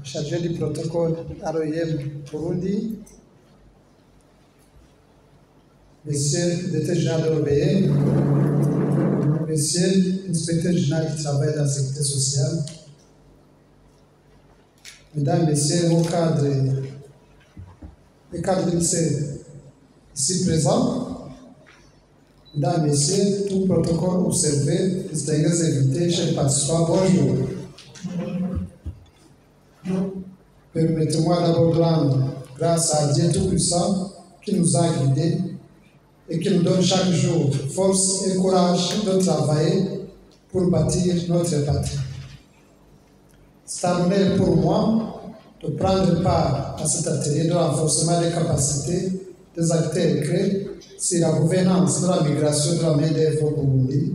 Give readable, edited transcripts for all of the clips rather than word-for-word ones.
chargé du protocole ROIM Burundi, Monsieur le directeur général de l'OBM, Monsieur l'inspecteur général qui travaille dans la sécurité sociale, Mesdames, Messieurs, les cadres du lycée ici présents, Mesdames, Messieurs, tout protocole observé, distingués invités, chers participants, bonjour. Permettez-moi d'abord de rendre grâce à Dieu Tout-Puissant qui nous a guidés et qui nous donne chaque jour force et courage de travailler pour bâtir notre patrie. C'est un honneur pour moi de prendre part à cet atelier de renforcement des capacités des acteurs clés sur la gouvernance de la migration de la main-d'œuvre au Burundi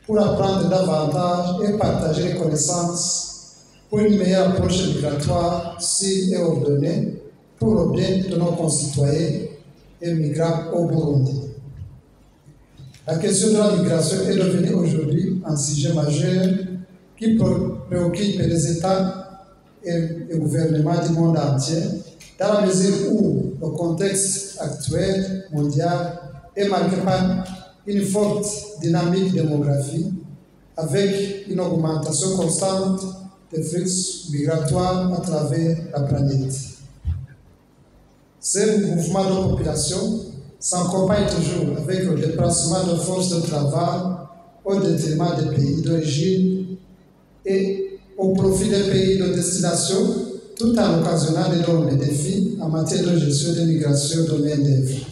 pour apprendre davantage et partager les connaissances pour une meilleure approche migratoire sûre et ordonnée pour le bien de nos concitoyens et migrants au Burundi. La question de la migration est devenue aujourd'hui un sujet majeur qui préoccupe les États et les gouvernements du monde entier, dans la mesure où le contexte actuel mondial est marqué par une forte dynamique démographique avec une augmentation constante des flux migratoires à travers la planète. Ces mouvements de population s'accompagnent toujours avec le déplacement de forces de travail au détriment des pays d'origine et au profit des pays de destination, tout en occasionnant d'énormes défis en matière de gestion des migrations de main-d'œuvre.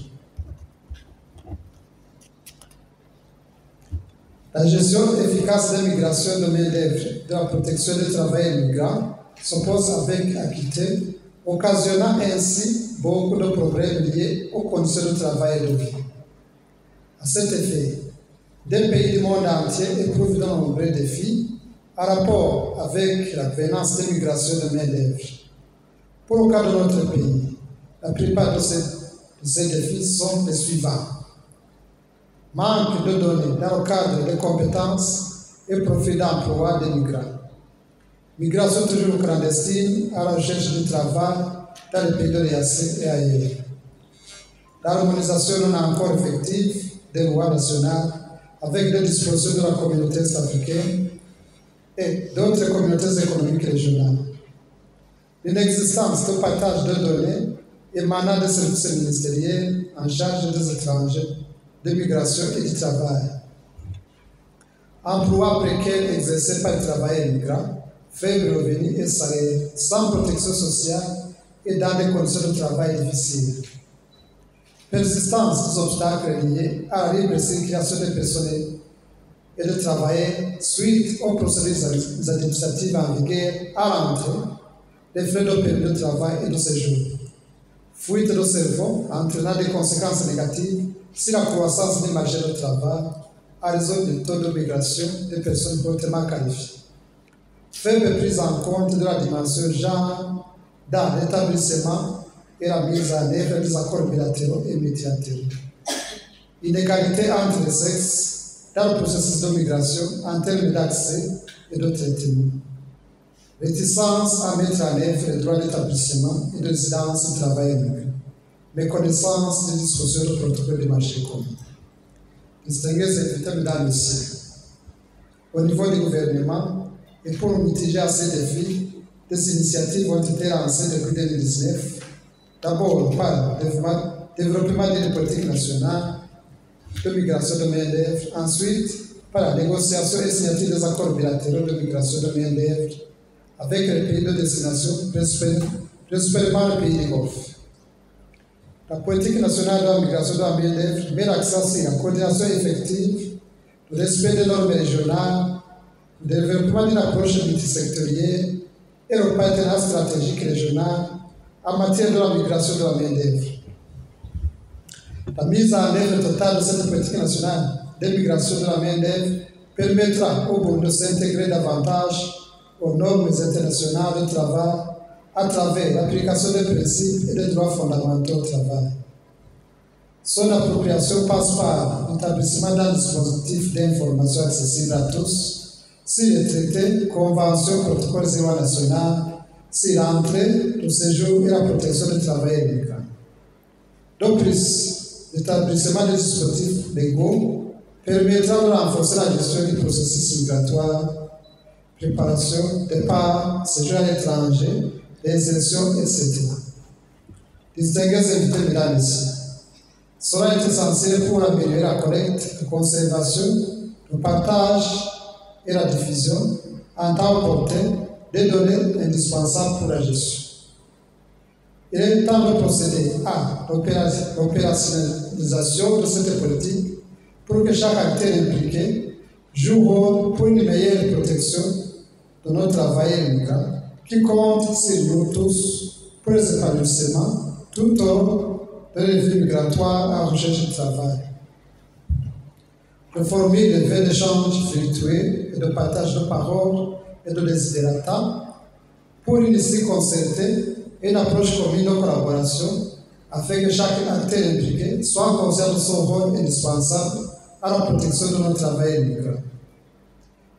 La gestion efficace des migrations de main-d'œuvre de la protection des travailleurs migrants s'oppose avec acuité, occasionnant ainsi beaucoup de problèmes liés aux conditions de travail et de vie. À cet effet, des pays du monde entier éprouvent de nombreux défis en rapport avec la gouvernance des migrations de main-d'œuvre. Pour le cas de notre pays, la plupart de ces défis sont les suivants. Manque de données dans le cadre des compétences et profit d'emploi des migrants. Migration toujours clandestine à la recherche du travail dans les pays de l'EAC et ailleurs. L'harmonisation non encore effective des lois nationales avec des dispositions de la communauté est-africaine et d'autres communautés économiques régionales. L'inexistence de partage de données émanant des services ministériels en charge des étrangers, de migration et du travail. Emploi précaire exercé par les travailleurs migrants, faible revenu et salaire, sans protection sociale et dans des conditions de travail difficiles. Persistance des obstacles liés à la libre circulation des personnes et de travailleurs suite aux procédures administratives en vigueur à l'entrée, les frais de période de travail et de séjour. Fuite de cerveau entraînant des conséquences négatives sur la croissance des marchés de travail à raison du taux de migration des personnes hautement qualifiées. Faible prise en compte de la dimension genre dans l'établissement et la mise en œuvre des accords bilatéraux et multilatéraux. Inégalité entre les sexes dans le processus de migration en termes d'accès et de traitement. Réticence à mettre en œuvre les droits d'établissement et de résidence du travail migrant. Méconnaissance des dispositions de protocole du marché commun. Distingués invités, mesdames et messieurs, au niveau du gouvernement, et pour mitiger à ces défis, des initiatives ont été lancées depuis 2019, d'abord par le développement d'une politique nationale de migration de main-d'œuvre, ensuite par la négociation et signature des accords bilatéraux de migration de main-d'œuvre avec les pays de destination, principalement les pays du Golfe. La politique nationale de la migration de la main-d'œuvre met l'accent sur la coordination effective, le respect des normes régionales, le développement d'une approche multisectorielle et le partenariat stratégique régional en matière de la migration de la main-d'œuvre. La mise en œuvre totale de cette politique nationale de migration de la main-d'œuvre permettra au Burundi de s'intégrer davantage aux normes internationales de travail à travers l'application des principes et des droits fondamentaux au travail. Son appropriation passe par l'établissement d'un dispositif d'information accessible à tous sur les traités, conventions, protocoles et lois nationales c'est l'entrée, le séjour et la protection des travailleurs migrants. De plus, l'établissement des dispositifs légaux permettra de renforcer la gestion du processus migratoire, préparation, départ, séjour à l'étranger, réinsertion, etc. Distingués invités, mesdames et messieurs, cela est essentiel pour améliorer la collecte, la conservation, le partage et la diffusion en temps opportun des données indispensables pour la gestion. Il est temps de procéder à l'opérationnalisation de cette politique pour que chaque acteur impliqué joue rôle pour une meilleure protection de nos travailleurs migrants qui comptent sur nous tous pour les épanouissements tout au long de la vie migratoire en recherche de travail. De former des vœux d'échange virtuels et de partage de paroles et de desiderata pour initier concertée une approche commune de collaboration afin que chaque acteur impliqué soit conscient de son rôle indispensable à la protection de nos travailleurs migrants.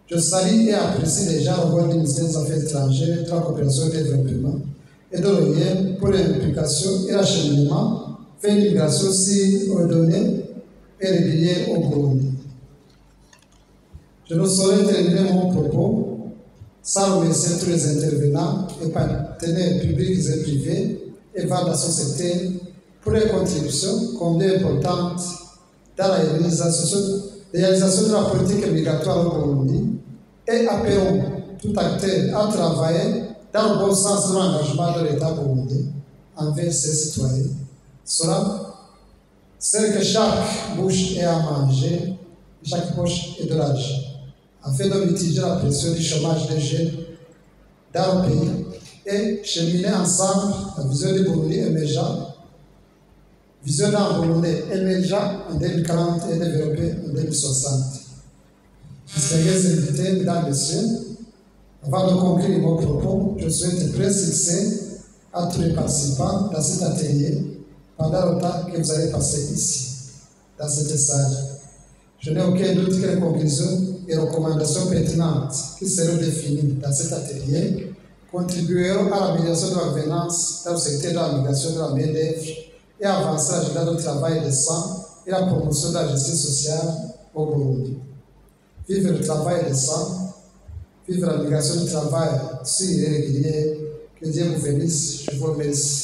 Je salue et apprécie déjà le rôle du ministère des Affaires étrangères, de la coopération et du développement et de l'OIM pour l'implication et l'acheminement vers l'immigration si ordonnée et régulière au Burundi. Je ne saurais terminer mon propos sans remercier tous les intervenants et partenaires publics et privés et dans ce secteur pour les contributions combien importantes dans la réalisation de la politique migratoire au Burundi et appelons tout acteur à travailler dans le bon sens de l'engagement de l'État burundais envers ses citoyens. Cela, c'est que chaque bouche ait à manger, chaque poche ait de l'argent, afin de mitiger la pression du chômage des jeunes dans le pays et cheminer ensemble la vision du Burundi émergent, vision d'un Burundi émergent en 2040 et développé en 2060. Distingués invités, mesdames et messieurs, avant de conclure mon propos, je souhaite très succès à tous les participants dans cet atelier pendant le temps que vous allez passer ici, dans cette salle. Je n'ai aucun doute que les conclusions et recommandations pertinentes qui seront définies dans cet atelier contribueront à l'amélioration de la gouvernance dans le secteur de la migration de la main-d'œuvre et à avancer l'agenda de travail décent et la promotion de la justice sociale au Burundi. Vive le travail décent, vive la migration du travail si irrégulier. Que Dieu vous bénisse. Je vous remercie.